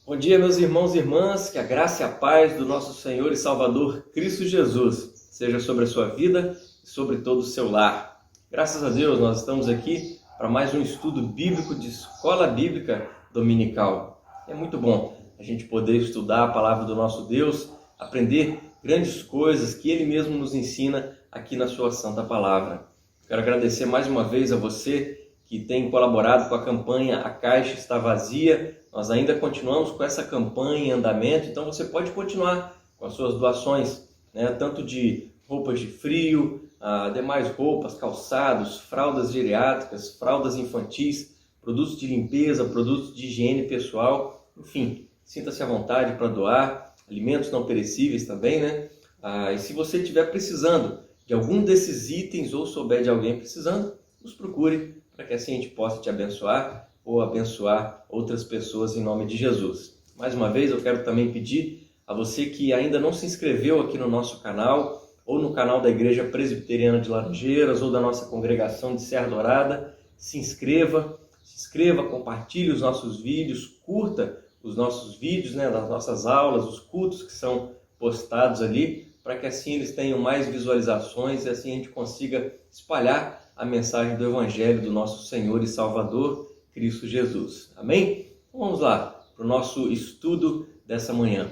Bom dia, meus irmãos e irmãs, que a graça e a paz do nosso Senhor e Salvador Cristo Jesus seja sobre a sua vida e sobre todo o seu lar. Graças a Deus, nós estamos aqui para mais um estudo bíblico de Escola Bíblica Dominical. É muito bom a gente poder estudar a palavra do nosso Deus, aprender grandes coisas que Ele mesmo nos ensina aqui na sua santa palavra. Quero agradecer mais uma vez a você que tem colaborado com a campanha A Caixa Está Vazia. Nós ainda continuamos com essa campanha em andamento, então você pode continuar com as suas doações, tanto de roupas de frio, demais roupas, calçados, fraldas geriátricas, fraldas infantis, produtos de limpeza, produtos de higiene pessoal, enfim, sinta-se à vontade para doar, alimentos não perecíveis também, e se você estiver precisando de algum desses itens ou souber de alguém precisando, nos procure para que assim a gente possa te abençoar ou abençoar outras pessoas em nome de Jesus. Mais uma vez eu quero também pedir a você que ainda não se inscreveu aqui no nosso canal ou no canal da Igreja Presbiteriana de Laranjeiras ou da nossa congregação de Serra Dourada, se inscreva, compartilhe os nossos vídeos, curta os nossos vídeos, das nossas aulas, os cultos que são postados ali, para que assim eles tenham mais visualizações e assim a gente consiga espalhar a mensagem do Evangelho do nosso Senhor e Salvador, Cristo Jesus. Amém? Então vamos lá para o nosso estudo dessa manhã.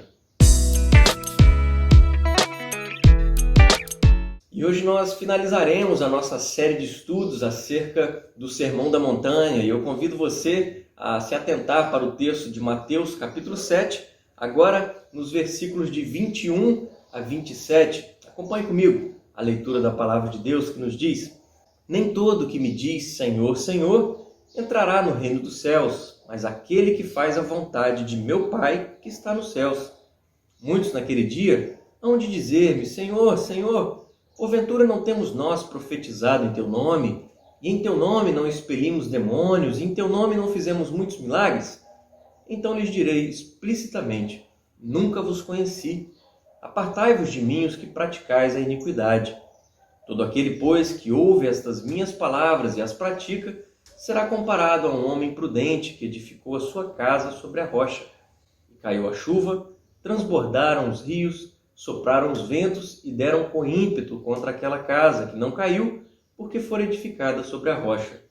E hoje nós finalizaremos a nossa série de estudos acerca do Sermão da Montanha. E eu convido você a se atentar para o texto de Mateus capítulo 7, agora nos versículos de 21 a 27. Acompanhe comigo a leitura da palavra de Deus que nos diz: Nem todo que me diz Senhor, Senhor, entrará no reino dos céus, mas aquele que faz a vontade de meu Pai que está nos céus. Muitos naquele dia hão de dizer-me: Senhor, Senhor, porventura não temos nós profetizado em teu nome, e em teu nome não expelimos demônios, e em teu nome não fizemos muitos milagres? Então lhes direi explicitamente: nunca vos conheci. Apartai-vos de mim, os que praticais a iniquidade. Todo aquele, pois, que ouve estas minhas palavras e as pratica, será comparado a um homem prudente que edificou a sua casa sobre a rocha. E caiu a chuva, transbordaram os rios, sopraram os ventos e deram com ímpeto contra aquela casa, que não caiu, porque fora edificada sobre a rocha.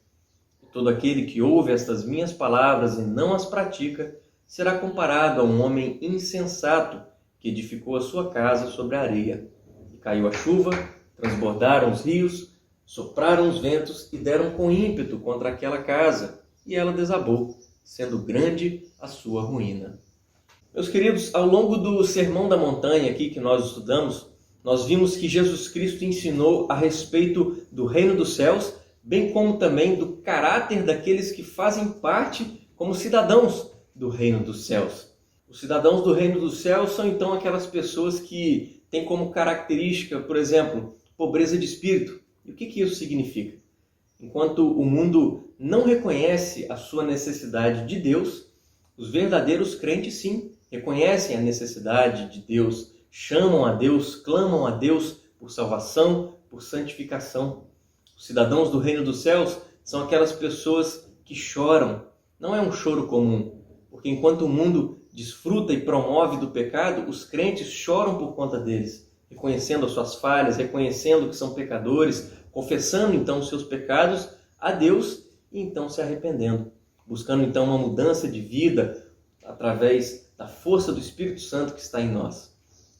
E todo aquele que ouve estas minhas palavras e não as pratica, será comparado a um homem insensato que edificou a sua casa sobre a areia. E caiu a chuva, transbordaram os rios, sopraram os ventos e deram com ímpeto contra aquela casa, e ela desabou, sendo grande a sua ruína. Meus queridos, ao longo do Sermão da Montanha aqui que nós estudamos, nós vimos que Jesus Cristo ensinou a respeito do reino dos céus, bem como também do caráter daqueles que fazem parte como cidadãos do reino dos céus. Os cidadãos do reino dos céus são então aquelas pessoas que têm como característica, por exemplo, pobreza de espírito. E o que isso significa? Enquanto o mundo não reconhece a sua necessidade de Deus, os verdadeiros crentes sim reconhecem a necessidade de Deus, chamam a Deus, clamam a Deus por salvação, por santificação. Os cidadãos do reino dos céus são aquelas pessoas que choram. Não é um choro comum, porque enquanto o mundo desfruta e promove do pecado, os crentes choram por conta deles, reconhecendo as suas falhas, reconhecendo que são pecadores, confessando então os seus pecados a Deus e então se arrependendo, buscando então uma mudança de vida através da força do Espírito Santo que está em nós.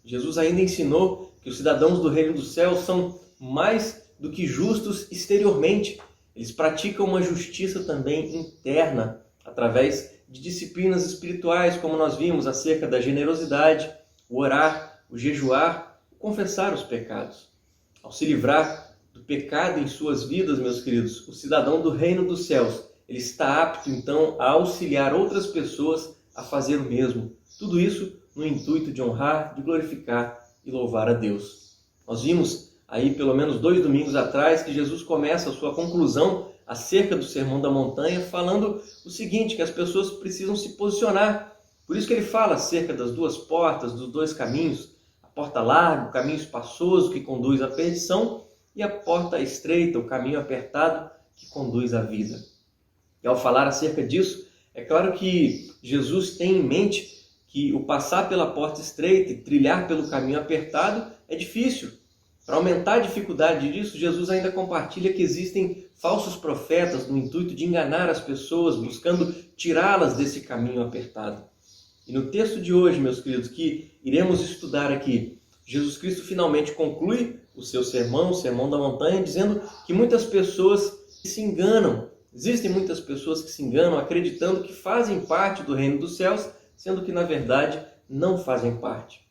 Jesus ainda ensinou que os cidadãos do reino dos céus são mais do que justos exteriormente. Eles praticam uma justiça também interna através de disciplinas espirituais, como nós vimos acerca da generosidade, o orar, o jejuar, o confessar os pecados. Ao se livrar do pecado em suas vidas, meus queridos, o cidadão do reino dos céus, ele está apto então a auxiliar outras pessoas a fazer o mesmo. Tudo isso no intuito de honrar, de glorificar e louvar a Deus. Nós vimos aí pelo menos 2 domingos atrás que Jesus começa a sua conclusão acerca do Sermão da Montanha, falando o seguinte, que as pessoas precisam se posicionar. Por isso que ele fala acerca das 2 portas, dos 2 caminhos, a porta larga, o caminho espaçoso que conduz à perdição, e a porta estreita, o caminho apertado que conduz à vida. E ao falar acerca disso, É claro que Jesus tem em mente que o passar pela porta estreita e trilhar pelo caminho apertado é difícil. Para aumentar a dificuldade disso, Jesus ainda compartilha que existem falsos profetas no intuito de enganar as pessoas, buscando tirá-las desse caminho apertado. E no texto de hoje, meus queridos, que iremos estudar aqui, Jesus Cristo finalmente conclui o seu sermão, o Sermão da Montanha, dizendo que muitas pessoas se enganam. Existem muitas pessoas que se enganam acreditando que fazem parte do reino dos céus, sendo que, na verdade, não fazem parte.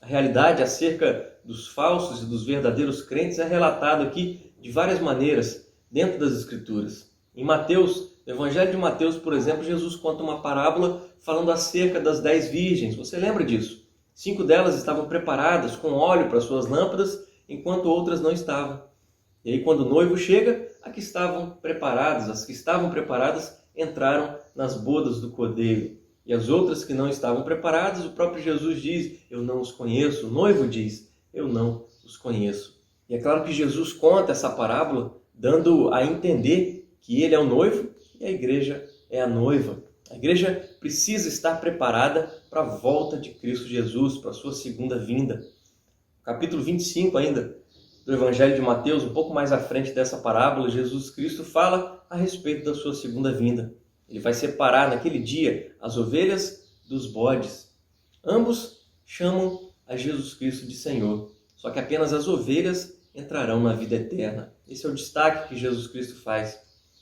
A realidade acerca dos falsos e dos verdadeiros crentes é relatada aqui de várias maneiras dentro das Escrituras. Em Mateus, no Evangelho de Mateus, por exemplo, Jesus conta uma parábola falando acerca das 10 virgens. Você lembra disso? 5 delas estavam preparadas com óleo para suas lâmpadas, enquanto outras não estavam. E aí, quando o noivo chega, as que estavam preparadas entraram nas bodas do Cordeiro. E as outras que não estavam preparadas, o próprio Jesus diz, eu não os conheço. O noivo diz, eu não os conheço. E é claro que Jesus conta essa parábola dando a entender que ele é o noivo e a igreja é a noiva. A igreja precisa estar preparada para a volta de Cristo Jesus, para a sua segunda vinda. Capítulo 25 ainda do Evangelho de Mateus, um pouco mais à frente dessa parábola, Jesus Cristo fala a respeito da sua segunda vinda. Ele vai separar naquele dia as ovelhas dos bodes. Ambos chamam a Jesus Cristo de Senhor, só que apenas as ovelhas entrarão na vida eterna. Esse é o destaque que Jesus Cristo faz.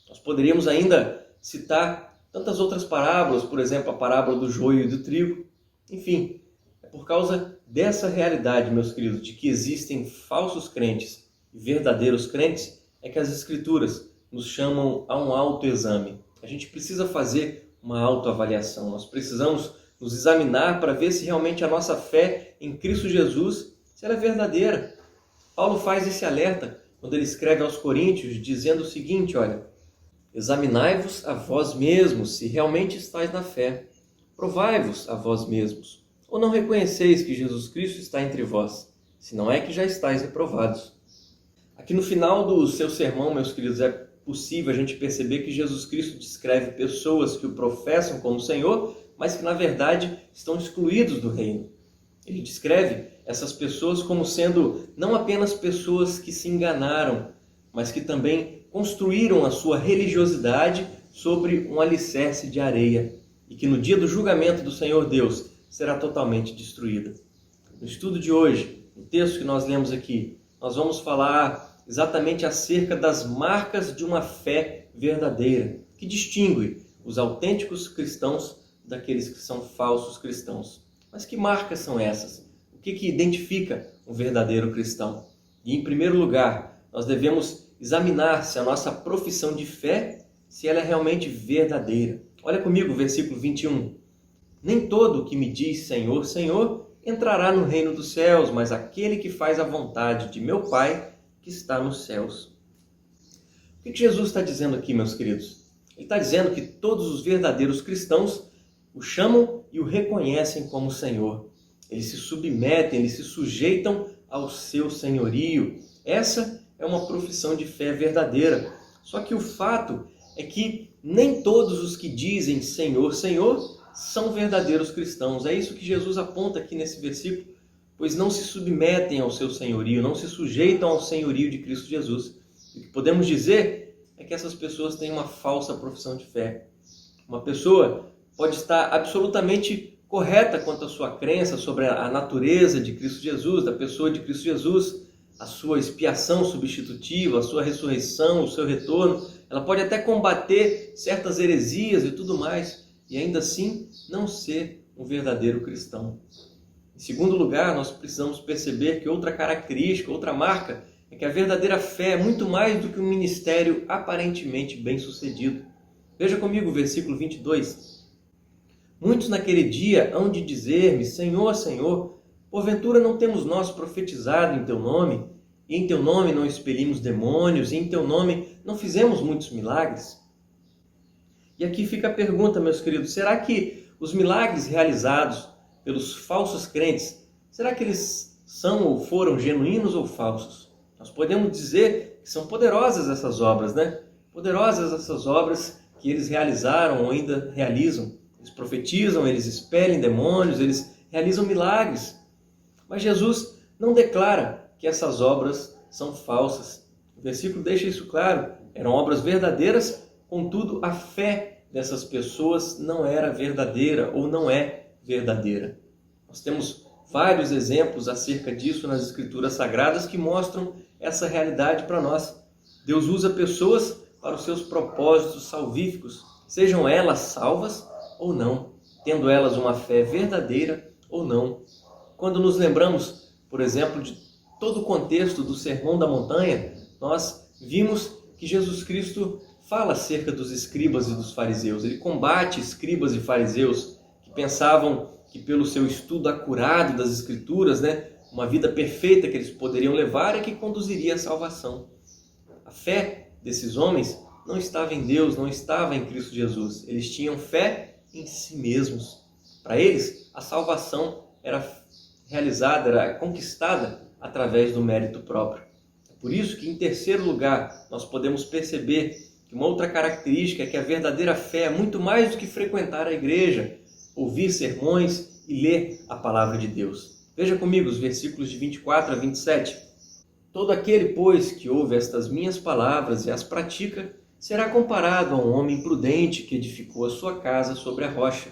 Nós poderíamos ainda citar tantas outras parábolas, por exemplo, a parábola do joio e do trigo. Enfim, é por causa dessa realidade, meus queridos, de que existem falsos crentes e verdadeiros crentes, é que as Escrituras nos chamam a um autoexame. A gente precisa fazer uma autoavaliação. Nós precisamos nos examinar para ver se realmente a nossa fé em Cristo Jesus se ela é verdadeira. Paulo faz esse alerta quando ele escreve aos Coríntios, dizendo o seguinte, olha, examinai-vos a vós mesmos se realmente estáis na fé. Provai-vos a vós mesmos. Ou não reconheceis que Jesus Cristo está entre vós, se não é que já estáis reprovados. Aqui no final do seu sermão, meus queridos, é possível a gente perceber que Jesus Cristo descreve pessoas que o professam como Senhor, mas que na verdade estão excluídos do reino. Ele descreve essas pessoas como sendo não apenas pessoas que se enganaram, mas que também construíram a sua religiosidade sobre um alicerce de areia e que no dia do julgamento do Senhor Deus será totalmente destruída. No estudo de hoje, no texto que nós lemos aqui, nós vamos falar exatamente acerca das marcas de uma fé verdadeira, que distingue os autênticos cristãos daqueles que são falsos cristãos. Mas que marcas são essas? O que identifica um verdadeiro cristão? E, em primeiro lugar, nós devemos examinar se a nossa profissão de fé, se ela é realmente verdadeira. Olha comigo o versículo 21. Nem todo o que me diz Senhor, Senhor, entrará no reino dos céus, mas aquele que faz a vontade de meu Pai que está nos céus. O que Jesus está dizendo aqui, meus queridos? Ele está dizendo que todos os verdadeiros cristãos o chamam e o reconhecem como Senhor. Eles se submetem, eles se sujeitam ao seu senhorio. Essa é uma profissão de fé verdadeira. Só que o fato é que nem todos os que dizem Senhor, Senhor, são verdadeiros cristãos. É isso que Jesus aponta aqui nesse versículo, pois não se submetem ao seu senhorio, não se sujeitam ao senhorio de Cristo Jesus. O que podemos dizer é que essas pessoas têm uma falsa profissão de fé. Uma pessoa pode estar absolutamente correta quanto à sua crença sobre a natureza de Cristo Jesus, da pessoa de Cristo Jesus, a sua expiação substitutiva, a sua ressurreição, o seu retorno. Ela pode até combater certas heresias e tudo mais, e ainda assim não ser um verdadeiro cristão. Em segundo lugar, nós precisamos perceber que outra característica, outra marca, é que a verdadeira fé é muito mais do que um ministério aparentemente bem-sucedido. Veja comigo o versículo 22. Muitos naquele dia hão de dizer-me, Senhor, Senhor, porventura não temos nós profetizado em Teu nome, e em Teu nome não expelimos demônios, e em Teu nome não fizemos muitos milagres? E aqui fica a pergunta, meus queridos, será que os milagres realizados pelos falsos crentes, será que eles são ou foram genuínos ou falsos? Nós podemos dizer que são poderosas essas obras, né? Poderosas essas obras que eles realizaram ou ainda realizam. Eles profetizam, eles expelem demônios, eles realizam milagres. Mas Jesus não declara que essas obras são falsas. O versículo deixa isso claro. Eram obras verdadeiras, contudo, a fé dessas pessoas não era verdadeira ou não é verdadeira. Nós temos vários exemplos acerca disso nas Escrituras Sagradas que mostram essa realidade para nós. Deus usa pessoas para os seus propósitos salvíficos, sejam elas salvas ou não, tendo elas uma fé verdadeira ou não. Quando nos lembramos, por exemplo, de todo o contexto do Sermão da Montanha, nós vimos que Jesus Cristo fala acerca dos escribas e dos fariseus. Ele combate escribas e fariseus que pensavam que pelo seu estudo acurado das Escrituras, uma vida perfeita que eles poderiam levar é que conduziria à salvação. A fé desses homens não estava em Deus, não estava em Cristo Jesus. Eles tinham fé em si mesmos. Para eles, a salvação era realizada, era conquistada através do mérito próprio. É por isso que, em terceiro lugar, nós podemos perceber que uma outra característica é que a verdadeira fé é muito mais do que frequentar a igreja, ouvir sermões e ler a palavra de Deus. Veja comigo os versículos de 24 a 27. Todo aquele, pois, que ouve estas minhas palavras e as pratica, será comparado a um homem prudente que edificou a sua casa sobre a rocha.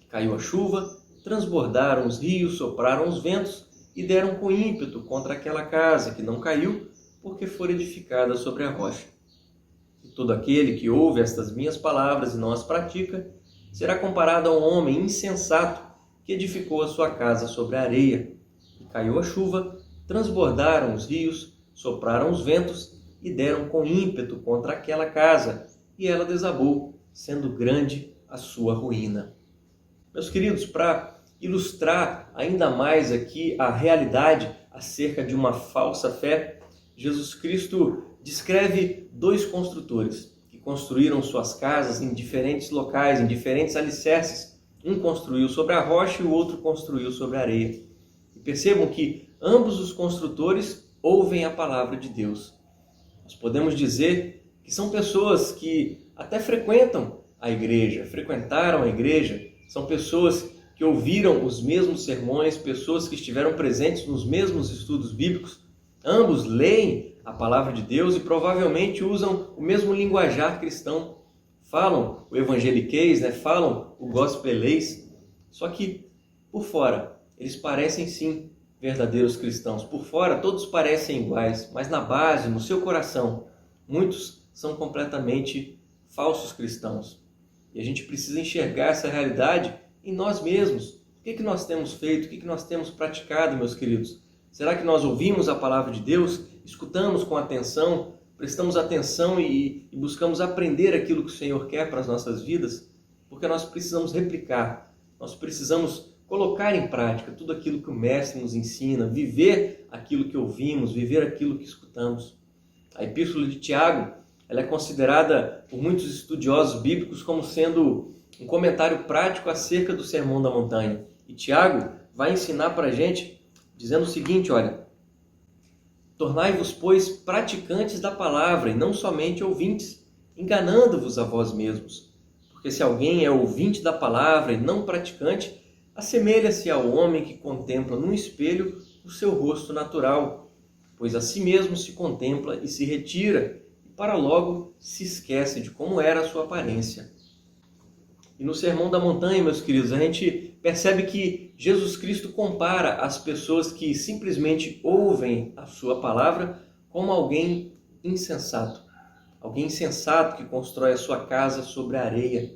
Caiu a chuva, transbordaram os rios, sopraram os ventos e deram com ímpeto contra aquela casa que não caiu, porque foi edificada sobre a rocha. E todo aquele que ouve estas minhas palavras e não as pratica, será comparado a um homem insensato que edificou a sua casa sobre a areia. E caiu a chuva, transbordaram os rios, sopraram os ventos e deram com ímpeto contra aquela casa, e ela desabou, sendo grande a sua ruína. Meus queridos, para ilustrar ainda mais aqui a realidade acerca de uma falsa fé, Jesus Cristo descreve dois construtores que construíram suas casas em diferentes locais, em diferentes alicerces. Um construiu sobre a rocha e o outro construiu sobre a areia. E percebam que ambos os construtores ouvem a palavra de Deus. Nós podemos dizer que são pessoas que até frequentaram a igreja, são pessoas que ouviram os mesmos sermões, pessoas que estiveram presentes nos mesmos estudos bíblicos. Ambos leem a palavra de Deus e provavelmente usam o mesmo linguajar cristão. Falam o evangeliquez, falam o gospelês. Só que, por fora, eles parecem sim verdadeiros cristãos. Por fora, todos parecem iguais, mas na base, no seu coração, muitos são completamente falsos cristãos. E a gente precisa enxergar essa realidade em nós mesmos. O que nós temos feito? O que nós temos praticado, meus queridos? Será que nós ouvimos a palavra de Deus? Escutamos com atenção? Prestamos atenção e buscamos aprender aquilo que o Senhor quer para as nossas vidas? Porque nós precisamos replicar, nós precisamos colocar em prática tudo aquilo que o Mestre nos ensina, viver aquilo que ouvimos, viver aquilo que escutamos. A Epístola de Tiago, ela é considerada por muitos estudiosos bíblicos como sendo um comentário prático acerca do Sermão da Montanha. E Tiago vai ensinar para a gente dizendo o seguinte, olha: tornai-vos, pois, praticantes da palavra e não somente ouvintes, enganando-vos a vós mesmos. Porque se alguém é ouvinte da palavra e não praticante, assemelha-se ao homem que contempla num espelho o seu rosto natural, pois a si mesmo se contempla e se retira, e para logo se esquece de como era a sua aparência. E no Sermão da Montanha, meus queridos, a gente percebe que Jesus Cristo compara as pessoas que simplesmente ouvem a sua palavra como alguém insensato. Alguém insensato que constrói a sua casa sobre a areia.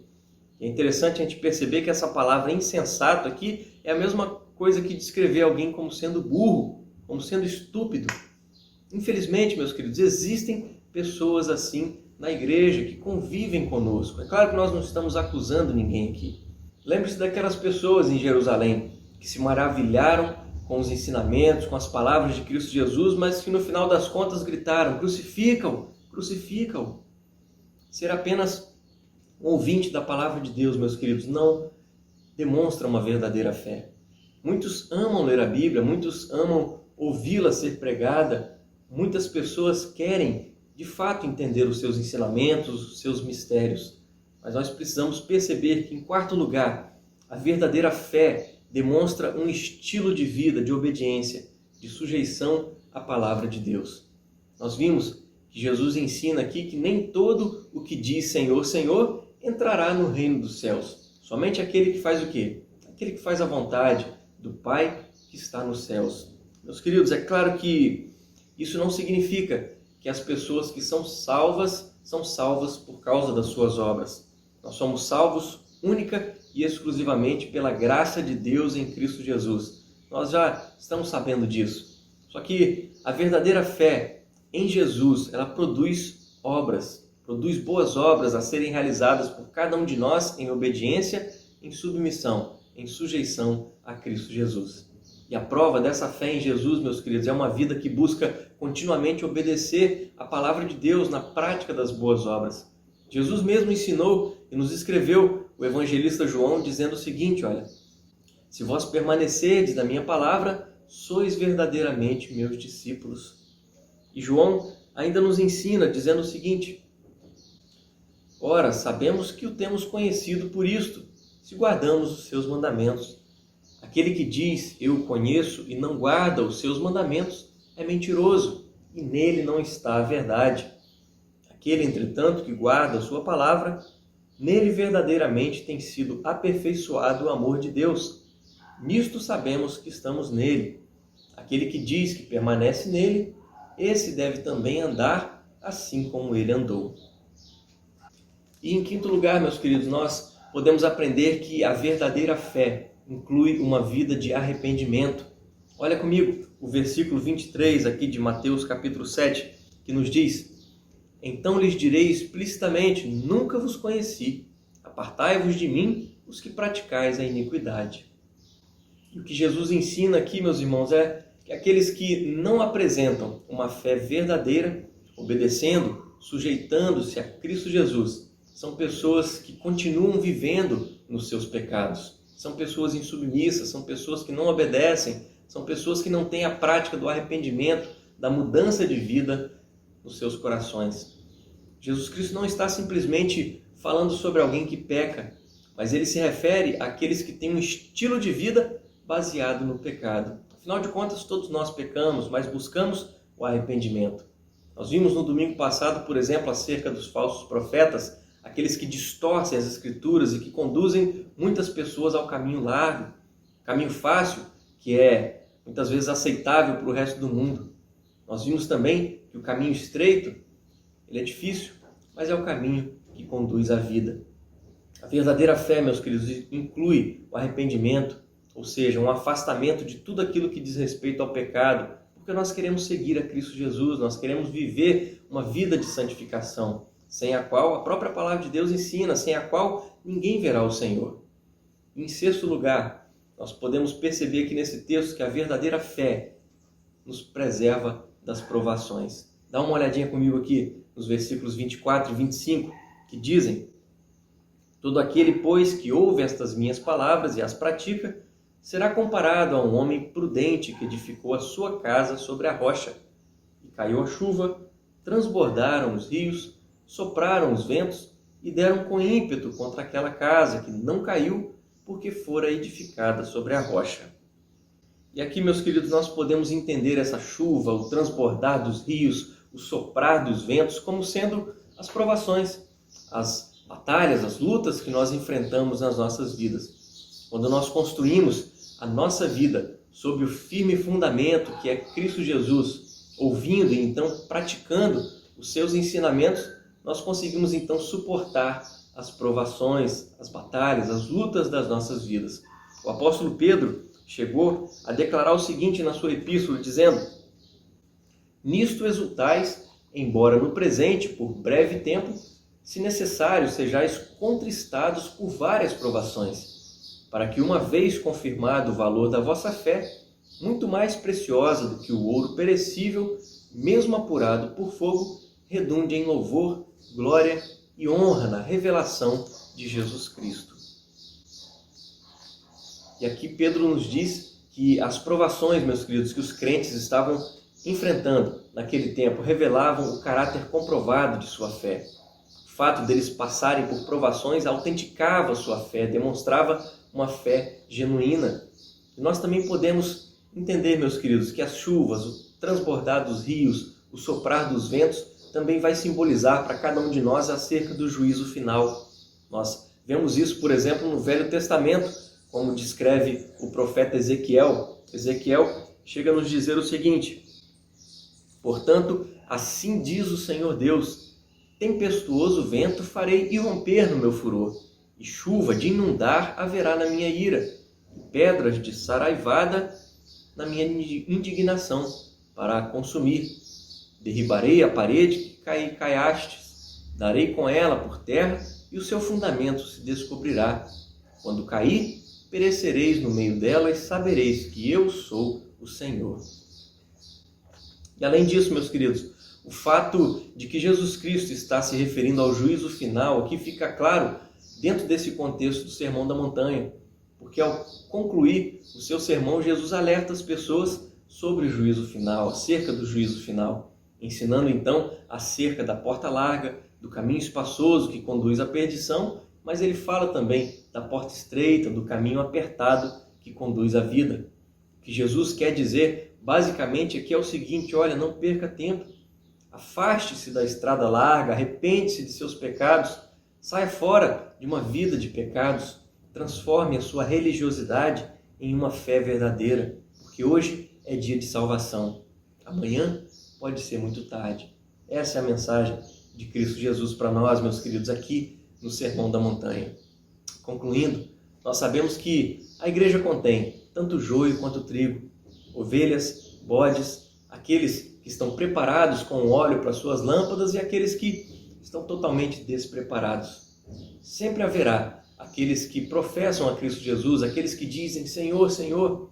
É interessante a gente perceber que essa palavra insensato aqui é a mesma coisa que descrever alguém como sendo burro, como sendo estúpido. Infelizmente, meus queridos, existem pessoas assim na igreja que convivem conosco. É claro que nós não estamos acusando ninguém aqui. Lembre-se daquelas pessoas em Jerusalém que se maravilharam com os ensinamentos, com as palavras de Cristo Jesus, mas que no final das contas gritaram: crucifica-o, crucifica-o. Ser apenas um ouvinte da palavra de Deus, meus queridos, não demonstra uma verdadeira fé. Muitos amam ler a Bíblia, muitos amam ouvi-la ser pregada, muitas pessoas querem de fato entender os seus ensinamentos, os seus mistérios, Mas nós precisamos perceber que, em quarto lugar, a verdadeira fé demonstra um estilo de vida, de obediência, de sujeição à palavra de Deus. Nós vimos que Jesus ensina aqui que nem todo o que diz Senhor, Senhor entrará no reino dos céus. Somente aquele que faz o quê? Aquele que faz a vontade do Pai que está nos céus. Meus queridos, é claro que isso não significa que as pessoas que são salvas por causa das suas obras. Nós somos salvos única e exclusivamente pela graça de Deus em Cristo Jesus. Nós já estamos sabendo disso. Só que a verdadeira fé em Jesus, ela produz obras, produz boas obras a serem realizadas por cada um de nós em obediência, em submissão, em sujeição a Cristo Jesus. E a prova dessa fé em Jesus, meus queridos, é uma vida que busca continuamente obedecer a palavra de Deus na prática das boas obras. Jesus mesmo ensinou e nos escreveu o evangelista João dizendo o seguinte, olha, se vós permanecerdes na minha palavra, sois verdadeiramente meus discípulos. E João ainda nos ensina dizendo o seguinte, ora, sabemos que o temos conhecido por isto, se guardamos os seus mandamentos. Aquele que diz, eu o conheço, e não guarda os seus mandamentos, é mentiroso, e nele não está a verdade. Aquele, entretanto, que guarda a sua palavra, nele verdadeiramente tem sido aperfeiçoado o amor de Deus. Nisto sabemos que estamos nele. Aquele que diz que permanece nele, esse deve também andar assim como ele andou. E em quinto lugar, meus queridos, nós podemos aprender que a verdadeira fé inclui uma vida de arrependimento. Olha comigo o versículo 23 aqui de Mateus capítulo 7, que nos diz, então lhes direi explicitamente, nunca vos conheci, apartai-vos de mim, os que praticais a iniquidade. E o que Jesus ensina aqui, meus irmãos, é que aqueles que não apresentam uma fé verdadeira, obedecendo, sujeitando-se a Cristo Jesus, são pessoas que continuam vivendo nos seus pecados. São pessoas insubmissas, são pessoas que não obedecem, são pessoas que não têm a prática do arrependimento, da mudança de vida nos seus corações. Jesus Cristo não está simplesmente falando sobre alguém que peca, mas ele se refere àqueles que têm um estilo de vida baseado no pecado. Afinal de contas, todos nós pecamos, mas buscamos o arrependimento. Nós vimos no domingo passado, por exemplo, acerca dos falsos profetas, aqueles que distorcem as Escrituras e que conduzem muitas pessoas ao caminho largo, caminho fácil, que é muitas vezes aceitável para o resto do mundo. Nós vimos também que o caminho estreito, ele é difícil, mas é o caminho que conduz à vida. A verdadeira fé, meus queridos, inclui o arrependimento, ou seja, um afastamento de tudo aquilo que diz respeito ao pecado, porque nós queremos seguir a Cristo Jesus, nós queremos viver uma vida de santificação, sem a qual a própria palavra de Deus ensina, sem a qual ninguém verá o Senhor. Em sexto lugar, nós podemos perceber aqui nesse texto que a verdadeira fé nos preserva das provações. Dá uma olhadinha comigo aqui nos versículos 24 e 25, que dizem, todo aquele, pois, que ouve estas minhas palavras e as pratica, será comparado a um homem prudente que edificou a sua casa sobre a rocha. E caiu a chuva, transbordaram os rios, sopraram os ventos e deram com ímpeto contra aquela casa que não caiu, porque fora edificada sobre a rocha. E aqui, meus queridos, nós podemos entender essa chuva, o transbordar dos rios, o soprar dos ventos, como sendo as provações, as batalhas, as lutas que nós enfrentamos nas nossas vidas. Quando nós construímos a nossa vida sob o firme fundamento que é Cristo Jesus, ouvindo e então praticando os seus ensinamentos, nós conseguimos então suportar as provações, as batalhas, as lutas das nossas vidas. O apóstolo Pedro chegou a declarar o seguinte na sua epístola, dizendo, nisto exultais, embora no presente, por breve tempo, se necessário, sejais contristados por várias provações, para que uma vez confirmado o valor da vossa fé, muito mais preciosa do que o ouro perecível, mesmo apurado por fogo, redunde em louvor, glória e honra na revelação de Jesus Cristo. E aqui Pedro nos diz que as provações, meus queridos, que os crentes estavam enfrentando naquele tempo, revelavam o caráter comprovado de sua fé. fato deles passarem por provações autenticava a sua fé, demonstrava uma fé genuína. E nós também podemos entender, meus queridos, que as chuvas, o transbordar dos rios, o soprar dos ventos também vai simbolizar para cada um de nós acerca do juízo final. Nós vemos isso, por exemplo, no Velho Testamento, como descreve o profeta Ezequiel. Ezequiel chega a nos dizer o seguinte: portanto, assim diz o Senhor Deus, tempestuoso vento farei irromper no meu furor, e chuva de inundar haverá na minha ira, e pedras de saraivada na minha indignação, para a consumir. Derribarei a parede que caiastes, darei com ela por terra, e o seu fundamento se descobrirá. Quando cair, perecereis no meio dela, e sabereis que eu sou o Senhor. E além disso, meus queridos, o fato de que Jesus Cristo está se referindo ao juízo final, aqui fica claro dentro desse contexto do Sermão da Montanha, porque ao concluir o seu sermão, Jesus alerta as pessoas sobre o juízo final, acerca do juízo final, ensinando então acerca da porta larga, do caminho espaçoso que conduz à perdição, mas ele fala também da porta estreita, do caminho apertado que conduz à vida. O que Jesus quer dizer basicamente aqui é o seguinte: olha, não perca tempo, afaste-se da estrada larga, arrepende-se de seus pecados, saia fora de uma vida de pecados, transforme a sua religiosidade em uma fé verdadeira, porque hoje é dia de salvação, amanhã pode ser muito tarde. Essa é a mensagem de Cristo Jesus para nós, meus queridos, aqui no Sermão da Montanha. Concluindo, nós sabemos que a igreja contém tanto joio quanto trigo, ovelhas, bodes, aqueles que estão preparados com óleo para suas lâmpadas e aqueles que estão totalmente despreparados. Sempre haverá aqueles que professam a Cristo Jesus, aqueles que dizem Senhor, Senhor,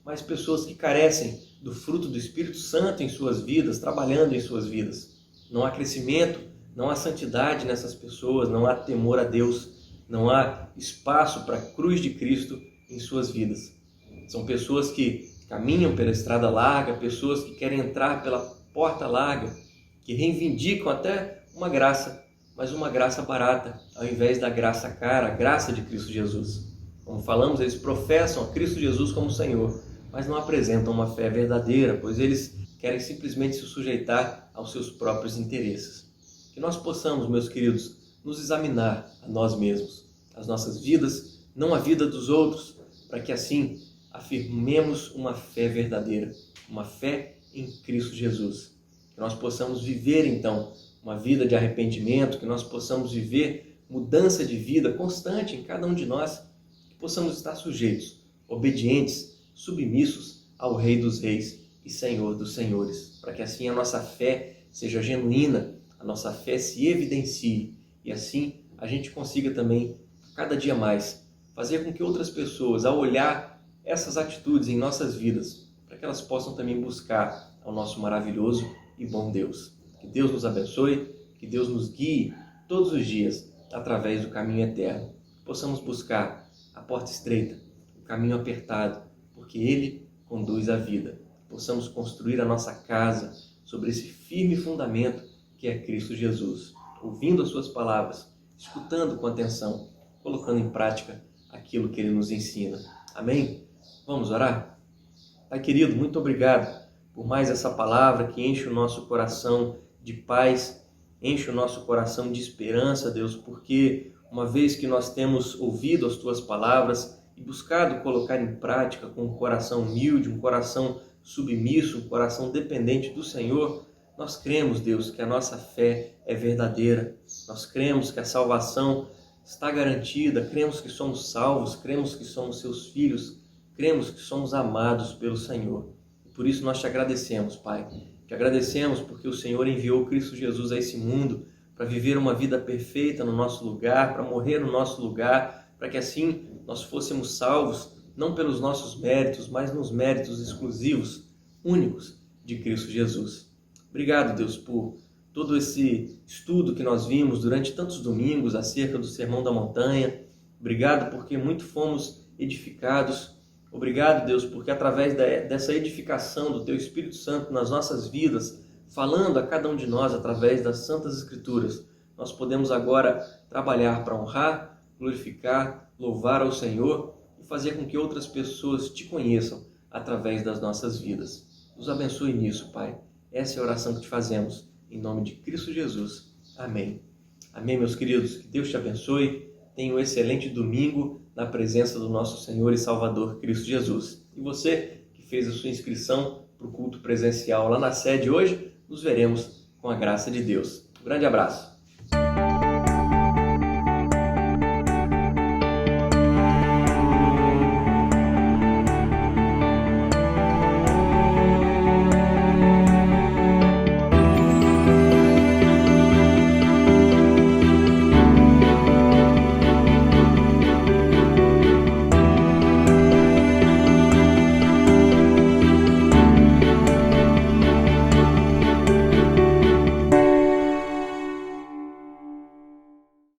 mas pessoas que carecem do fruto do Espírito Santo em suas vidas, trabalhando em suas vidas. Não há crescimento, não há santidade nessas pessoas, não há temor a Deus, não há espaço para a cruz de Cristo em suas vidas. São pessoas que caminham pela estrada larga, pessoas que querem entrar pela porta larga, que reivindicam até uma graça, mas uma graça barata, ao invés da graça cara, a graça de Cristo Jesus. Como falamos, eles professam a Cristo Jesus como Senhor, mas não apresentam uma fé verdadeira, pois eles querem simplesmente se sujeitar aos seus próprios interesses. Que nós possamos, meus queridos, nos examinar a nós mesmos, as nossas vidas, não a vida dos outros, para que assim afirmemos uma fé verdadeira, uma fé em Cristo Jesus. Que nós possamos viver, então, uma vida de arrependimento, que nós possamos viver mudança de vida constante em cada um de nós, que possamos estar sujeitos, obedientes, submissos ao Rei dos Reis e Senhor dos Senhores, para que assim a nossa fé seja genuína, a nossa fé se evidencie e assim a gente consiga também, cada dia mais, fazer com que outras pessoas, ao olhar essas atitudes em nossas vidas, para que elas possam também buscar ao nosso maravilhoso e bom Deus. Que Deus nos abençoe, que Deus nos guie todos os dias através do caminho eterno. Que possamos buscar a porta estreita, o caminho apertado, porque Ele conduz a vida. Que possamos construir a nossa casa sobre esse firme fundamento que é Cristo Jesus, ouvindo as suas palavras, escutando com atenção, colocando em prática aquilo que Ele nos ensina. Amém? Vamos orar? Pai querido, muito obrigado por mais essa palavra que enche o nosso coração de paz, enche o nosso coração de esperança, Deus, porque uma vez que nós temos ouvido as Tuas palavras e buscado colocar em prática com um coração humilde, um coração submisso, um coração dependente do Senhor, nós cremos, Deus, que a nossa fé é verdadeira. Nós cremos que a salvação está garantida, cremos que somos salvos, cremos que somos Seus filhos, cremos que somos amados pelo Senhor. E por isso nós te agradecemos, Pai. Te agradecemos porque o Senhor enviou Cristo Jesus a esse mundo para viver uma vida perfeita no nosso lugar, para morrer no nosso lugar, para que assim nós fôssemos salvos, não pelos nossos méritos, mas nos méritos exclusivos, únicos de Cristo Jesus. Obrigado, Deus, por todo esse estudo que nós vimos durante tantos domingos acerca do Sermão da Montanha. Obrigado porque muito fomos edificados. Obrigado, Deus, porque através dessa edificação do Teu Espírito Santo nas nossas vidas, falando a cada um de nós através das Santas Escrituras, nós podemos agora trabalhar para honrar, glorificar, louvar ao Senhor e fazer com que outras pessoas te conheçam através das nossas vidas. Nos abençoe nisso, Pai. Essa é a oração que te fazemos, em nome de Cristo Jesus. Amém. Amém, meus queridos. Que Deus te abençoe. Tenha um excelente domingo na presença do nosso Senhor e Salvador Cristo Jesus. E você que fez a sua inscrição para o culto presencial lá na sede hoje, nos veremos com a graça de Deus. Um grande abraço.